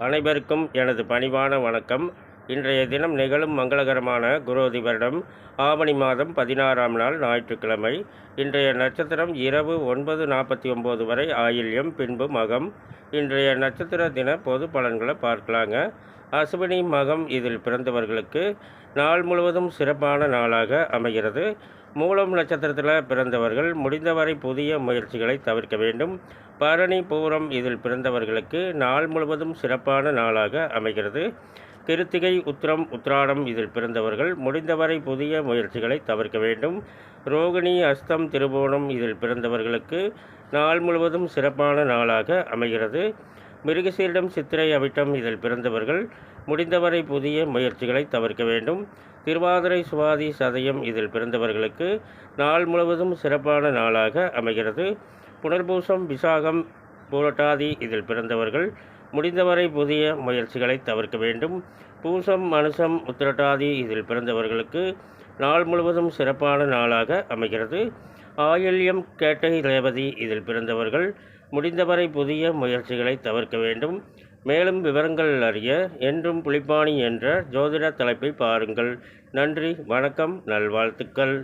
அனைவருக்கும் எனது பணிவான வணக்கம். இன்றைய தினம் நிகழும் மங்களகரமான குரோதி வருடம் ஆவணி மாதம் 16ஆம் நாள் ஞாயிற்றுக்கிழமை. இன்றைய நட்சத்திரம் இரவு 9:49 வரை ஆயில்யம், பின்பு மகம். இன்றைய நட்சத்திர தின பொது பலன்களை பார்க்கலாங்க. அசுவினி மகம் இதில் பிறந்தவர்களுக்கு நாள் முழுவதும் சிறப்பான நாளாக அமைகிறது. மூலம் நட்சத்திரத்தில் பிறந்தவர்கள் முடிந்தவரை புதிய முயற்சிகளை தவிர்க்க வேண்டும். பரணி பூரம் இதில் பிறந்தவர்களுக்கு நாள் முழுவதும் சிறப்பான நாளாக அமைகிறது. கிருத்திகை உத்திரம் உத்திராடம் இதில் பிறந்தவர்கள் முடிந்தவரை புதிய முயற்சிகளை தவிர்க்க வேண்டும். ரோகிணி அஸ்தம் திருவோணம் இதில் பிறந்தவர்களுக்கு நாள் முழுவதும் சிறப்பான நாளாக அமைகிறது. மிருகசீரிடம் சித்திரை அவிட்டம் இதில் பிறந்தவர்கள் முடிந்தவரை புதிய முயற்சிகளை தவிர்க்க வேண்டும். திருவாதிரை சுவாதி சதயம் இதில் பிறந்தவர்களுக்கு நாள் முழுவதும் சிறப்பான நாளாக அமைகிறது. புனர்பூசம் விசாகம் பூரட்டாதி இதில் பிறந்தவர்கள் முடிந்தவரை புதிய முயற்சிகளை தவிர்க்க வேண்டும். பூசம் மனுசம் உத்திரட்டாதி இதில் பிறந்தவர்களுக்கு நாள் முழுவதும் சிறப்பான நாளாக அமைகிறது. ஆயில்யம் கேட்டை ரேவதி இதில் பிறந்தவர்கள் முடிந்தவரை புதிய முயற்சிகளை தவிர்க்க வேண்டும். மேலும் விவரங்கள் அறிய என்றும் புலிப்பாணி என்ற ஜோதிட தலைப்பை பாருங்கள். நன்றி, வணக்கம், நல்வாழ்த்துக்கள்.